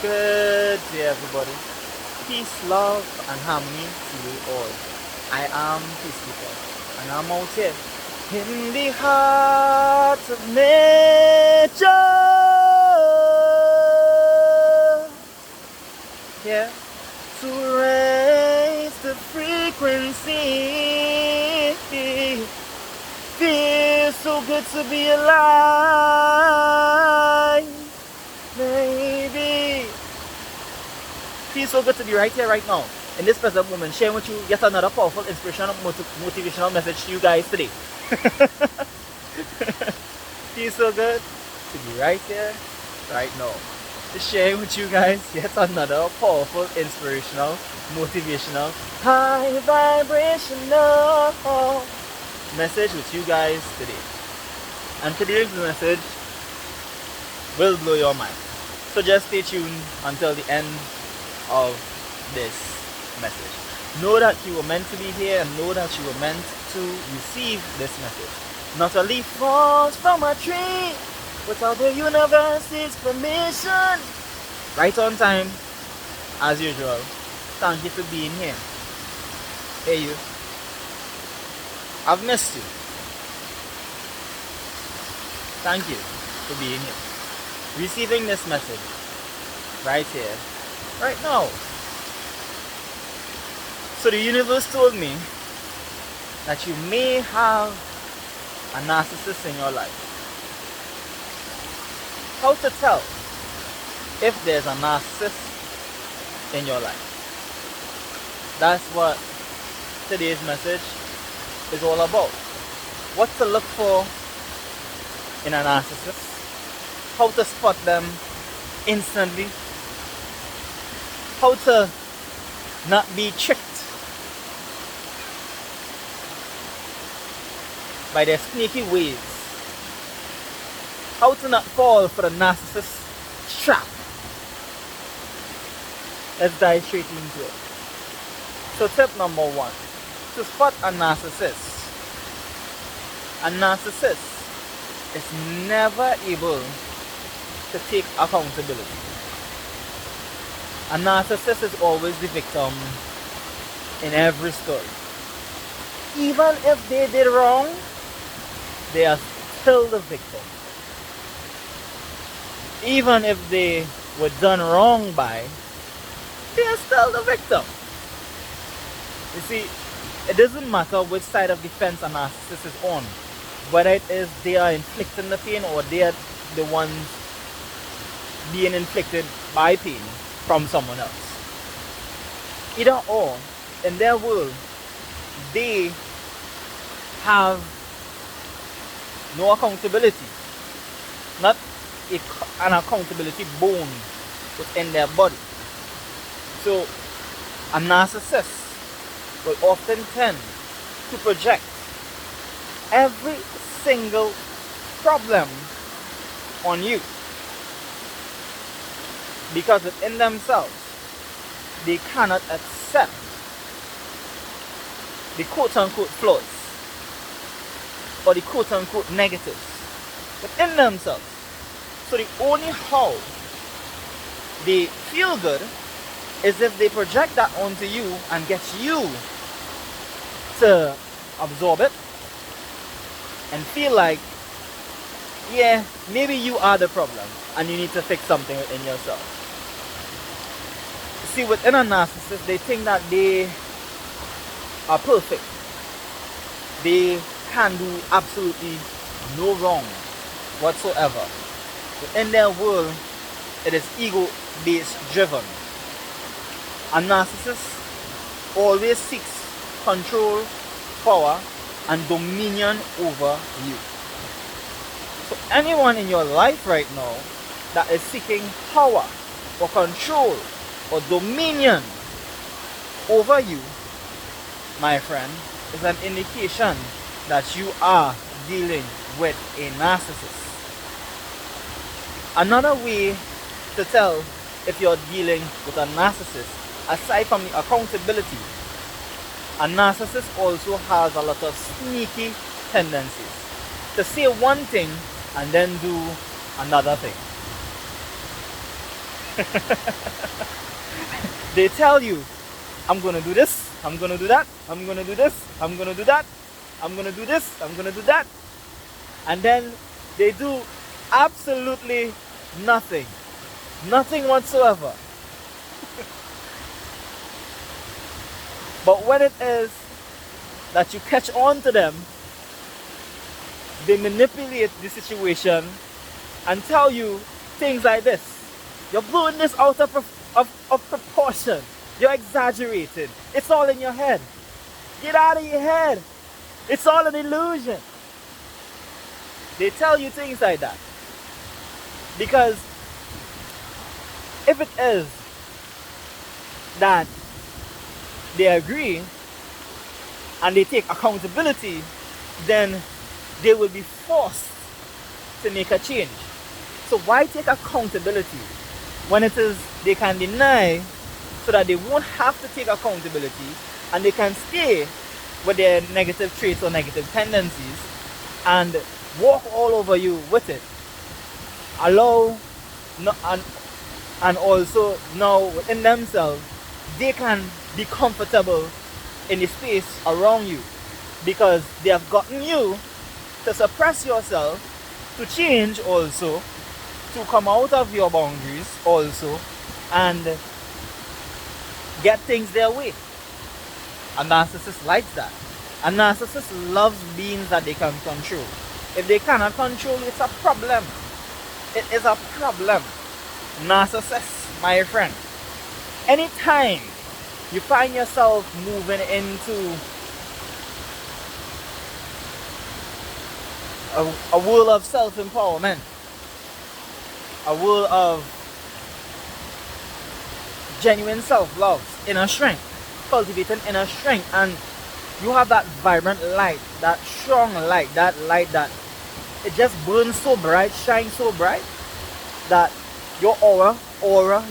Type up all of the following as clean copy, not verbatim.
Good day, everybody. Peace, love, and harmony to you all. I am Peacekeeper, and I'm out here in the heart of nature. Here to raise the frequency. Feels so good to be alive, baby. Feels so good to be right here, right now, in this present moment, sharing with you yet another powerful, inspirational, motivational message to you guys today. Feels so good to be right here, right now, to share with you guys yet another powerful, inspirational, motivational, high vibrational message with you guys today. And today's message will blow your mind. So just stay tuned until the end of this message. Know that you were meant to be here, and know that you were meant to receive this message. Not a leaf falls from a tree without the universe's permission. Right on time, as usual. Thank you for being here. Hey you. I've missed you. Thank you for being here. Receiving this message right here, right now. So the universe told me that you may have a narcissist in your life. How to tell if there's a narcissist in your life? That's what today's message is all about. What to look for in a narcissist, how to spot them instantly, how to not be tricked by their sneaky ways, how to not fall for the narcissist trap. Let's dive straight into it. So tip number one, to spot a narcissist is never able to take accountability. A narcissist is always the victim in every story. Even if they did wrong, they are still the victim. Even if they were done wrong by, they are still the victim. You see, it doesn't matter which side of the fence a narcissist is on, whether it is they are inflicting the pain or they are the ones being inflicted by pain from someone else. Either or, in their world, they have no accountability, not an accountability bone within their body. So a narcissist will often tend to project every single problem on you, because within themselves they cannot accept the quote-unquote flaws or the quote-unquote negatives within themselves. So the only how they feel good is if they project that onto you and get you to absorb it and feel like, yeah, maybe you are the problem and you need to fix something within yourself. See, within a narcissist, they think that they are perfect. They can do absolutely no wrong whatsoever. Within their world, it is ego-based driven. A narcissist always seeks control, power, and dominion over you. So anyone in your life right now that is seeking power or control or dominion over you, my friend, is an indication that you are dealing with a narcissist. Another way to tell if you're dealing with a narcissist, aside from the accountability, a narcissist also has a lot of sneaky tendencies to say one thing and then do another thing. They tell you, I'm gonna do this, I'm gonna do that, I'm gonna do this, I'm gonna do that, I'm gonna do this, I'm gonna do that. And then they do absolutely nothing. Nothing whatsoever. But when it is that you catch on to them, they manipulate the situation and tell you things like this. You're blowing this out of proportion. You're exaggerating. It's all in your head. Get out of your head. It's all an illusion. They tell you things like that. Because if it is that they agree and they take accountability, then they will be forced to make a change. So why take accountability when it is they can deny, so that they won't have to take accountability and they can stay with their negative traits or negative tendencies and walk all over you with it? Allow and also now within themselves they can be comfortable in the space around you, because they have gotten you to suppress yourself, to change also, to come out of your boundaries also, and get things their way. A narcissist likes that. A narcissist loves beings that they can control. If they cannot control, it's a problem. It is a problem. Narcissist, my friend. Anytime you find yourself moving into a world of self-empowerment, a world of genuine self-love, inner strength, cultivating inner strength, and you have that vibrant light, that strong light, that it just burns so bright, shines so bright, that your aura,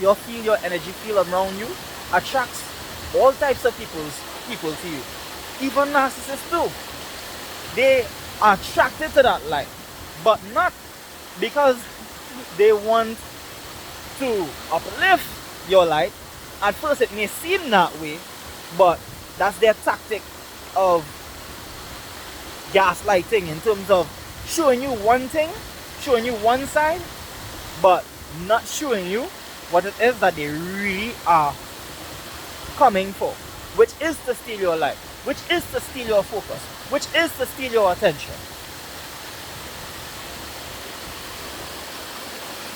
your field, your energy field around you attracts all types of people to you. Even narcissists too. They are attracted to that light, but not because they want to uplift your light. At first it may seem that way, but that's their tactic of gaslighting, in terms of showing you one thing, showing you one side, but not showing you what it is that they really are coming for, which is to steal your life, which is to steal your focus, which is to steal your attention.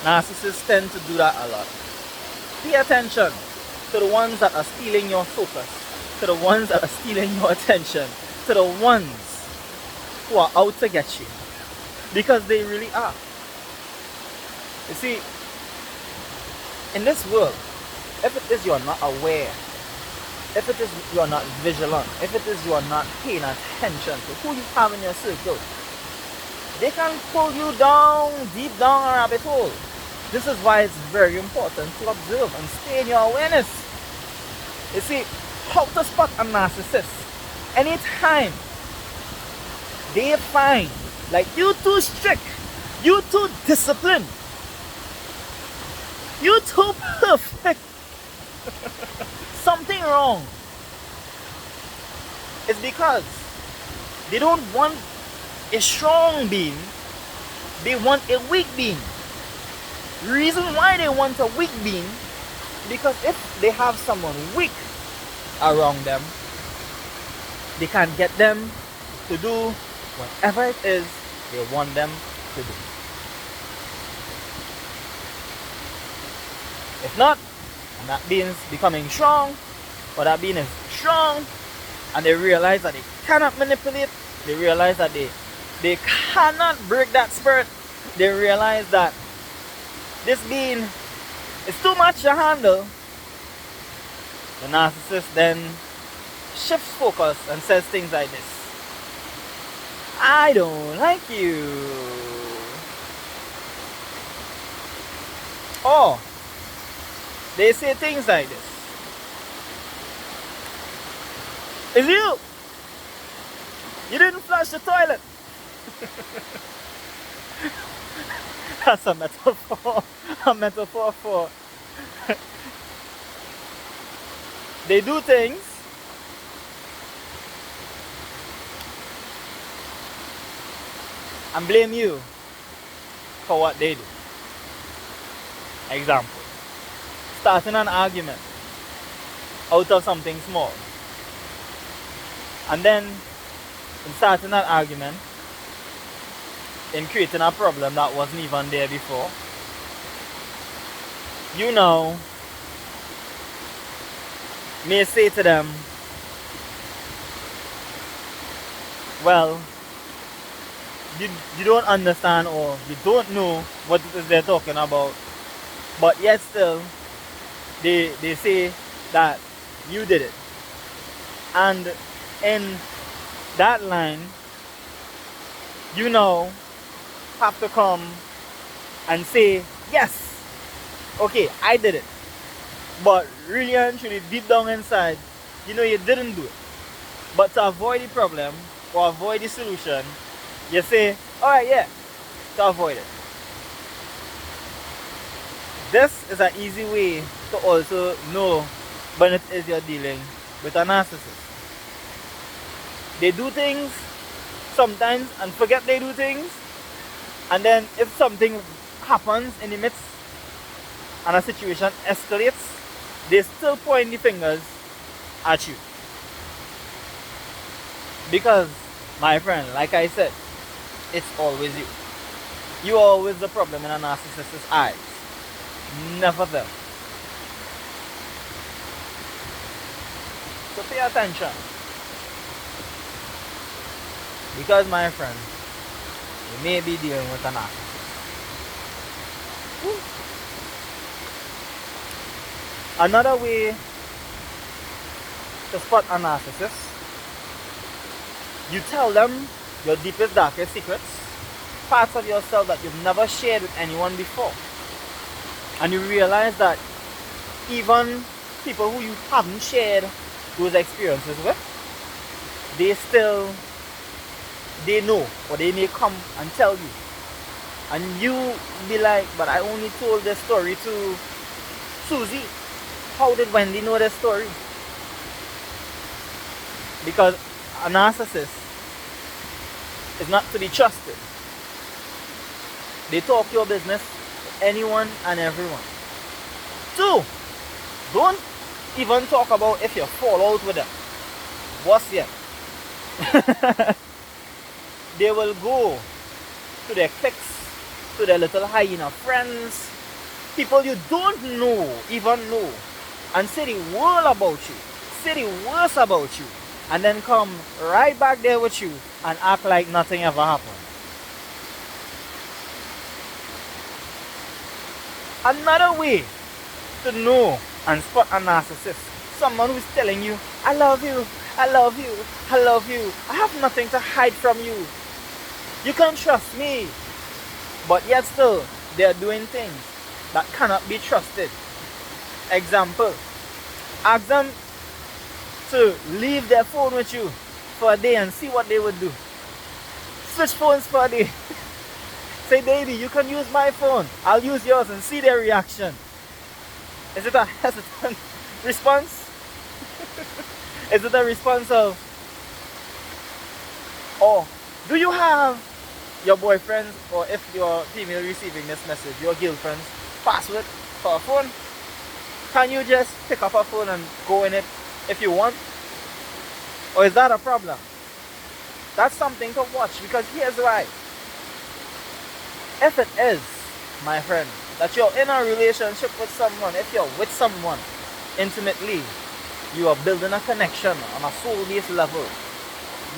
Narcissists tend to do that a lot. Pay attention to the ones that are stealing your focus, to the ones that are stealing your attention, to the ones who are out to get you, because they really are. You see, in this world, if it is you are not aware, if it is you are not vigilant, if it is you are not paying attention to who you have in your circle, they can pull you down, deep down a rabbit hole. This is why it's very important to observe and stay in your awareness. You see, how to spot a narcissist? Anytime they find like you too strict, you too disciplined, you too perfect, something wrong. It's because they don't want a strong being, they want a weak being. Reason why they want a weak being, because if they have someone weak around them, they can get them to do whatever it is they want them to do. If not, and that being is becoming strong, or that being is strong, and they realize that they cannot manipulate, they realize that they cannot break that spirit, they realize that this being is too much to handle, the narcissist then shifts focus and says things like this: I don't like you. Or they say things like this: it's you. You didn't flush the toilet. That's a metaphor for They do things and blame you for what they do. Example, starting an argument out of something small. And then in starting that argument, in creating a problem that wasn't even there before, you now may say to them, well, you don't understand or you don't know what it is they're talking about, but yet still they say that you did it. And in that line, you now have to come and say, yes, okay, I did it. But really and truly, deep down inside, you know you didn't do it. But to avoid the problem or avoid the solution, you say, alright, yeah, to avoid it. This is an easy way to also know when it is you're dealing with a narcissist. They do things sometimes and forget they do things, and then if something happens in the midst and a situation escalates, they still point the fingers at you. Because, my friend, like I said, it's always you. You are always the problem in a narcissist's eyes, never them. So pay attention. Because, my friend, you may be dealing with a narcissist. Another way to spot a narcissist, you tell them your deepest, darkest secrets, parts of yourself that you've never shared with anyone before. And you realize that even people who you haven't shared those experiences with, they know, or they may come and tell you. And you be like, but I only told this story to Susie. How did Wendy know this story? Because a narcissist is not to be trusted. They talk your business to anyone and everyone. 2, don't even talk about if you fall out with them. What's yet? They will go to their cliques, to their little hyena friends, people you don't even know, and say the world about you, say the worst about you, and then come right back there with you and act like nothing ever happened. Another way to know and spot a narcissist, someone who's telling you, I love you, I love you, I love you, I have nothing to hide from you, you can trust me, but yet still they're doing things that cannot be trusted. Example, ask them to leave their phone with you for a day and see what they would do. Switch phones for a day. Say, baby, you can use my phone, I'll use yours, and see their reaction. Is it a hesitant response? Is it a response of, oh, do you have your boyfriend's, or if you're female receiving this message, your girlfriend's password for a phone? Can you just pick up a phone and go in it if you want? Or is that a problem? That's something to watch, because here's why. If it is, my friend, that you're in a relationship with someone, if you're with someone intimately, you are building a connection on a soul-based level,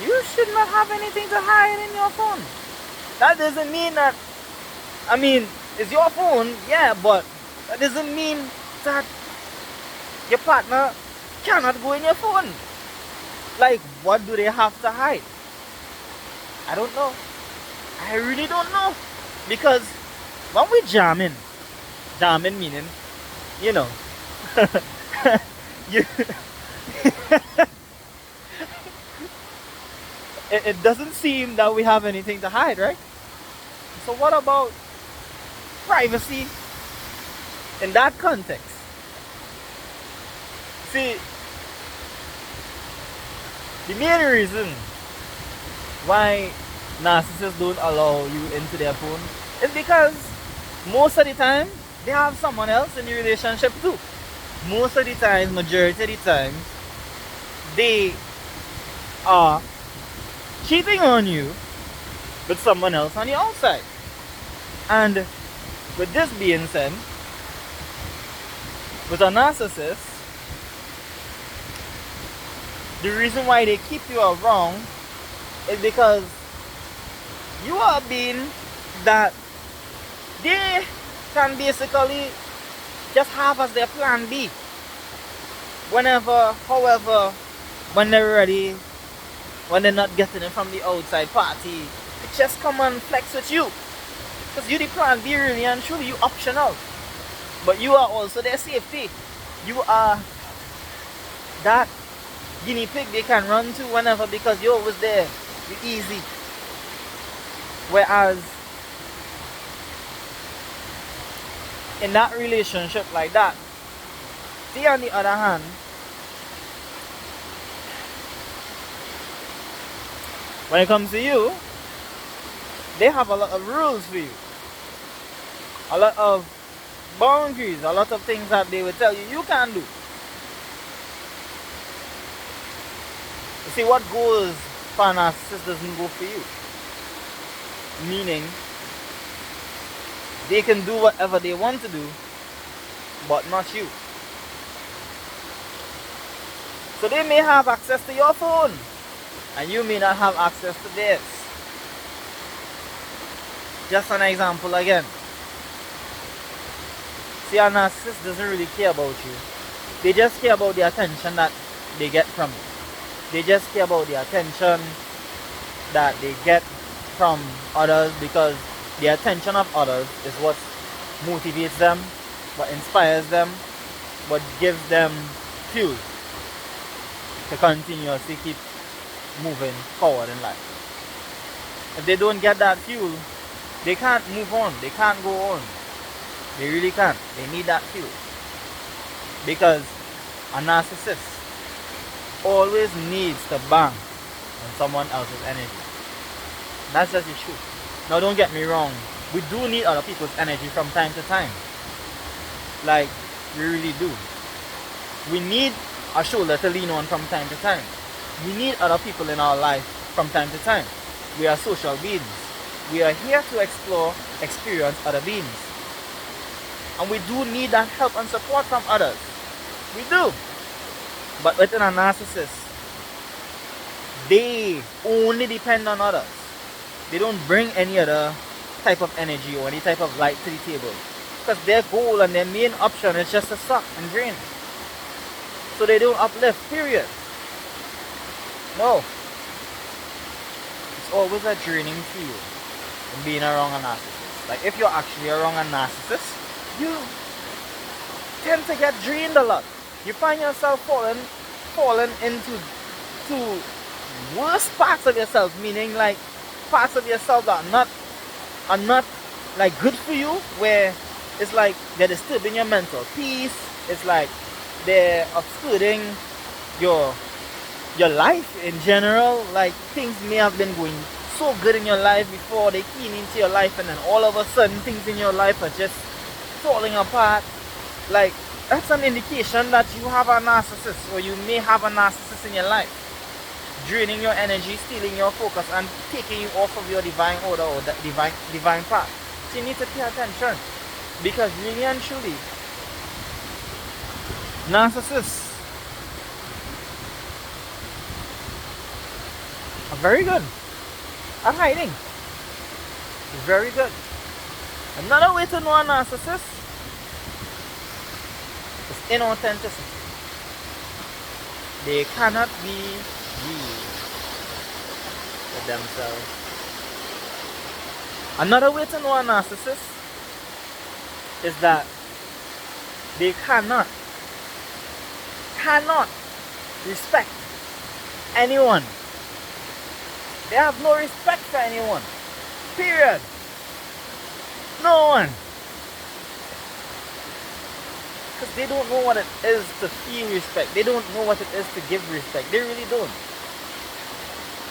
you should not have anything to hide in your phone. That doesn't mean that, I mean, it's your phone, yeah, but that doesn't mean that your partner cannot go in your phone. Like, what do they have to hide? I don't know. I really don't know. Because when we jamming meaning, you know, you it doesn't seem that we have anything to hide, right? So what about privacy in that context? See, The main reason why narcissists don't allow you into their phone is because most of the time they have someone else in the relationship too. Most of the time, majority of the time, they are cheating on you with someone else on the outside. And with this being said, with a narcissist, the reason why they keep you around is because you are being that they can basically just have as their plan B. Whenever, however, when they're ready, when they're not getting it from the outside party, they just come and flex with you. Because you the plan B really and truly, you optional. But you are also their safety. You are that guinea pig they can run to whenever because you're always there. You're easy. Whereas in that relationship like that, they on the other hand, when it comes to you, they have a lot of rules for you. A lot of boundaries, a lot of things that they will tell you you can't do. You see, what goes for a narcissist doesn't go for you. Meaning, they can do whatever they want to do, but not you. So they may have access to your phone, and you may not have access to theirs. Just an example again. See, a narcissist doesn't really care about you. They just care about the attention that they get from you. They just care about the attention that they get from others, because the attention of others is what motivates them, what inspires them, what gives them fuel to continuously keep moving forward in life. If they don't get that fuel, they can't move on, they can't go on. They really can't. They need that fuel. Because a narcissist always needs to bang on someone else's energy. That's just the truth. Now don't get me wrong, we do need other people's energy from time to time. Like, we really do. We need a shoulder to lean on from time to time. We need other people in our life from time to time. We are social beings. We are here to explore, experience other beings. And we do need that help and support from others. We do. But within a narcissist, they only depend on others. They don't bring any other type of energy or any type of light to the table. Because their goal and their main option is just to suck and drain. So they don't uplift, period. No. It's always a draining feel in being around a narcissist. Like, if you're actually around a narcissist, you tend to get drained a lot. You find yourself falling into worse parts of yourself, meaning like parts of yourself that are not like good for you, where it's like they're disturbing your mental peace. It's like they're obscuring your life in general. Like, things may have been going so good in your life before they keen into your life, and then all of a sudden things in your life are just falling apart. Like, that's an indication that you have a narcissist, or you may have a narcissist in your life, draining your energy, stealing your focus, and taking you off of your divine order or that divine path. So you need to pay attention, because really and truly, narcissists are very good at hiding. Very good. Another way to know a narcissist is inauthenticity. They cannot be real with themselves. Another way to know a narcissist is that they cannot respect anyone. They have no respect for anyone. Period. No one. Because they don't know what it is to feel respect. They don't know what it is to give respect. They really don't.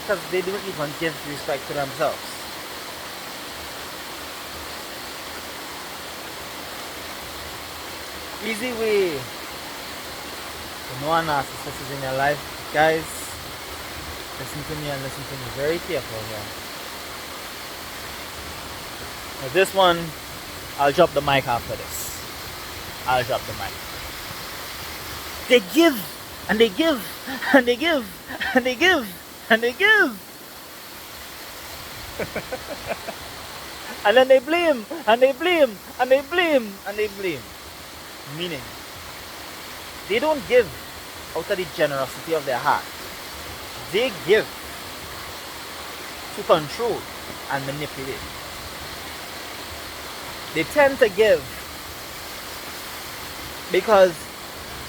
because they don't even give respect to themselves. Easy way to know a narcissist is in your life. Guys, listen to me and listen to me very careful here. Now this one, I'll drop the mic after this. I'll drop the mic. They give and they give and they give and they give and they give. And then they blame and they blame and they blame and they blame. Meaning, they don't give out of the generosity of their heart. They give to control and manipulate. They tend to give because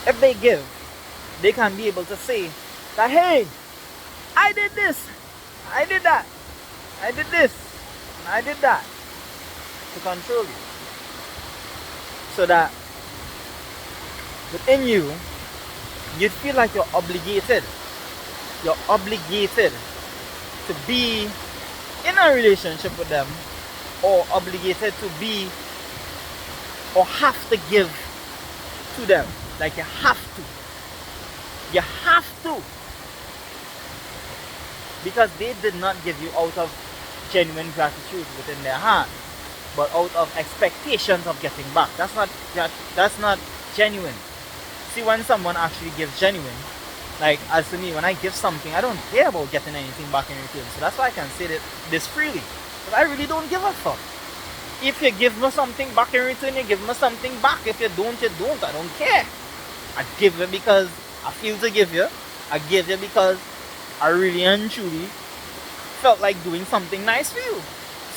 if they give, they can be able to say that, hey, I did this, I did that, I did this, and I did that, to control you. So that within you, you'd feel like you're obligated. You're obligated to be in a relationship with them, or obligated to be, or have to give to them. Like you have to. You have to. Because they did not give you out of genuine gratitude within their heart, but out of expectations of getting back. That's not genuine. See, when someone actually gives genuine, like as to me, when I give something, I don't care about getting anything back in return. So that's why I can say this freely. But I really don't give a fuck. If you give me something back in return, you give me something back. If you don't, you don't. I don't care. I give you because I feel to give you. I give you because I really and truly felt like doing something nice for you.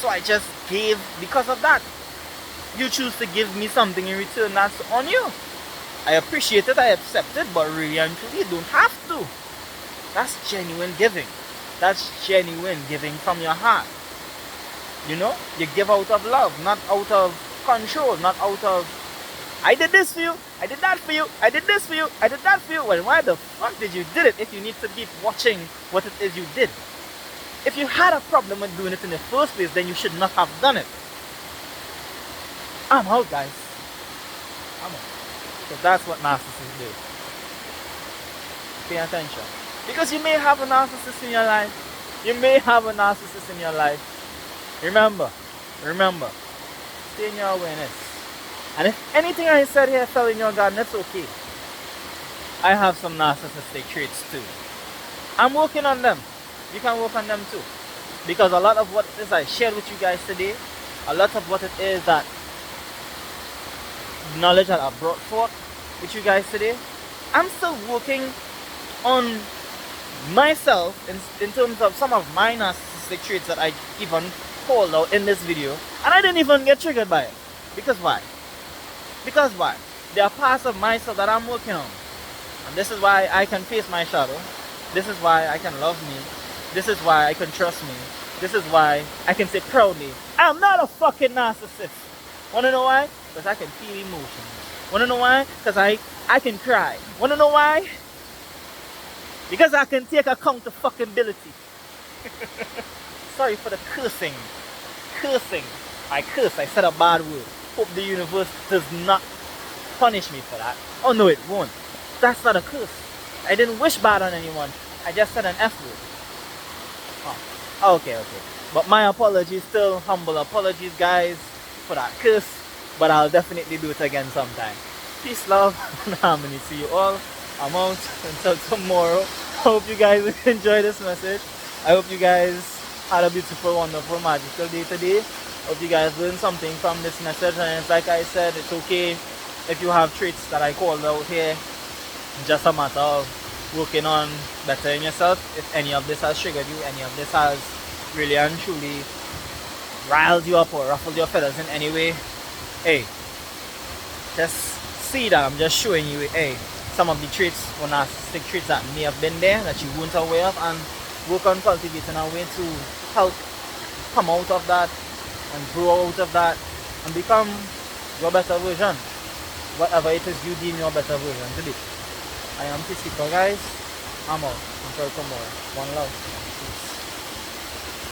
So I just gave because of that. You choose to give me something in return, that's on you. I appreciate it, I accept it, but really and truly, you don't have to. That's genuine giving. That's genuine giving from your heart. You know, you give out of love, not out of control, not out of, I did this for you, I did that for you, I did this for you, I did that for you. Well, why the fuck did you did it if you need to keep watching what it is you did? If you had a problem with doing it in the first place, then you should not have done it. I'm out, guys. I'm out. Because that's what narcissists do. Pay attention. Because you may have a narcissist in your life. You may have a narcissist in your life. Remember, stay in your awareness. And if anything I said here fell in your garden, that's okay. I have some narcissistic traits too. I'm working on them. You can work on them too. Because a lot of what it is I shared with you guys today, a lot of what it is that knowledge that I brought forth with you guys today, I'm still working on myself in terms of some of my narcissistic traits that I even called out in this video, and I didn't even get triggered by it. Because why? Because why? There are parts of myself that I'm working on, and this is why I can face my shadow. This is why I can love me. This is why I can trust me. This is why I can say proudly, I'm not a fucking narcissist. Wanna know why? Because I can feel emotions. Wanna know why? Because I can cry. Wanna know why? Because I can take accountability. Sorry for the cursing. Cursing. I curse. I said a bad word. Hope the universe does not punish me for that. Oh no, it won't. That's not a curse. I didn't wish bad on anyone. I just said an F word. Oh, okay. But my apologies, still humble apologies, guys, for that curse. But I'll definitely do it again sometime. Peace, love, and harmony to you all. I'm out until tomorrow. I hope you guys enjoy this message. I hope you guys had a beautiful, wonderful, magical day today. Hope you guys learned something from this message. And it's like I said, it's okay if you have traits that I called out here. It's just a matter of working on bettering yourself. If any of this has triggered you, any of this has really and truly riled you up or ruffled your feathers in any way, hey, just see that I'm just showing you, hey, some of the traits or narcissistic traits that may have been there that you weren't aware of, and work on cultivating a way to help come out of that and grow out of that and become your better version. Whatever it is you deem your better version to be. I am Peacemaker, guys. I'm out. Until tomorrow. One love.